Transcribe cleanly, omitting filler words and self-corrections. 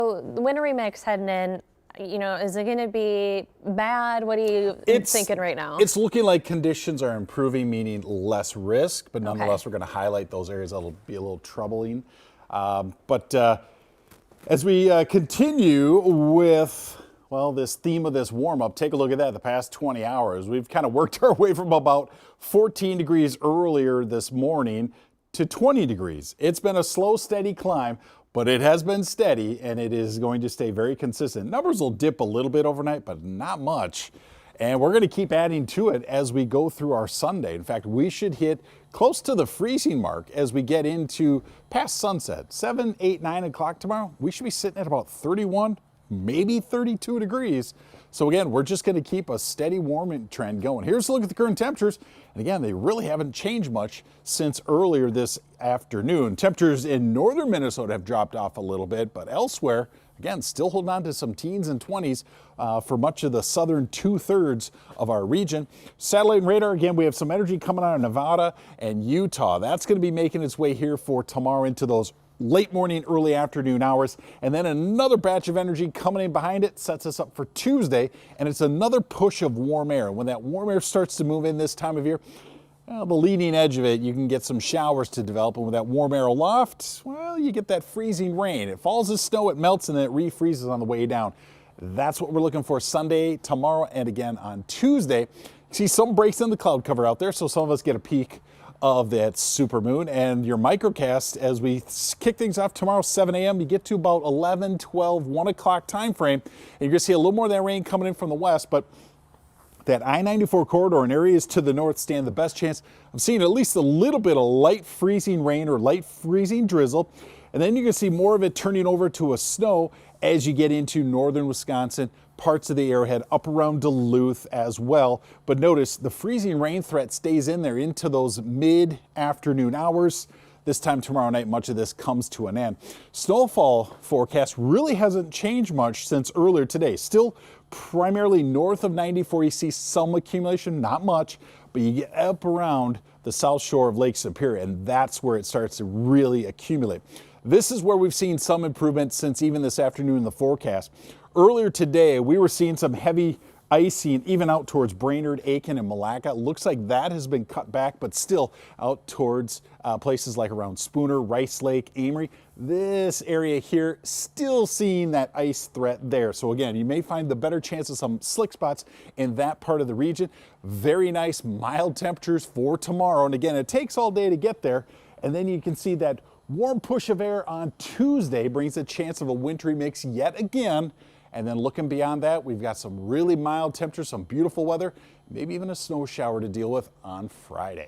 So the winter remix heading in, is it going to be bad? What are you thinking right now? It's looking like conditions are improving, meaning less risk, but nonetheless, Okay. we're going to highlight those areas that'll be a little troubling. But as we continue with, well, this theme of this warm up, take a look at that. The past 20 hours, we've kind of worked our way from about 14 degrees earlier this morning to 20 degrees. It's been a slow, steady climb, but it has been steady and it is going to stay very consistent. Numbers will dip a little bit overnight, but not much. And we're going to keep adding to it as we go through our Sunday. In fact, we should hit close to the freezing mark as we get into past sunset. 7, 8, 9 o'clock tomorrow, we should be sitting at about 31, maybe 32 degrees. So again, we're just going to keep a steady warming trend going. Here's a look at the current temperatures. And again, they really haven't changed much since earlier this afternoon. Temperatures in northern Minnesota have dropped off a little bit, but elsewhere, again, still holding on to some teens and 20s for much of the southern 2/3 of our region. Satellite and radar, again, we have some energy coming out of Nevada and Utah. That's going to be making its way here for tomorrow into those late morning, early afternoon hours. And then another batch of energy coming in behind it sets us up for Tuesday. And it's another push of warm air. When that warm air starts to move in this time of year, well, the leading edge of it, you can get some showers to develop. And with that warm air aloft, well, you get that freezing rain. It falls as snow, it melts, and then it refreezes on the way down. That's what we're looking for Sunday, tomorrow, and again on Tuesday. See some breaks in the cloud cover out there, so some of us get a peek of that supermoon. And your microcast, as we kick things off tomorrow, 7 a.m., you get to about 11, 12, 1 o'clock time frame, and you're going to see a little more of that rain coming in from the west. But that I-94 corridor and areas to the north stand the best chance of seeing at least a little bit of light freezing rain or light freezing drizzle. And then you're going to see more of it turning over to a snow as you get into northern Wisconsin, parts of the Arrowhead, up around Duluth as well. But notice the freezing rain threat stays in there into those mid-afternoon hours. This time tomorrow night, much of this comes to an end. Snowfall forecast really hasn't changed much since earlier today. Still primarily north of 94, you see some accumulation, not much, but you get up around the south shore of Lake Superior, and that's where it starts to really accumulate. This is where we've seen some improvement since even this afternoon in the forecast. Earlier today, we were seeing some heavy icing even out towards Brainerd, Aiken, and Malacca. Looks like that has been cut back, but still out towards places like around Spooner, Rice Lake, Amory. This area here, still seeing that ice threat there. So again, you may find the better chance of some slick spots in that part of the region. Very nice mild temperatures for tomorrow. And again, it takes all day to get there. And then you can see that warm push of air on Tuesday brings a chance of a wintry mix yet again. And then looking beyond that, we've got some really mild temperatures, some beautiful weather, maybe even a snow shower to deal with on Friday.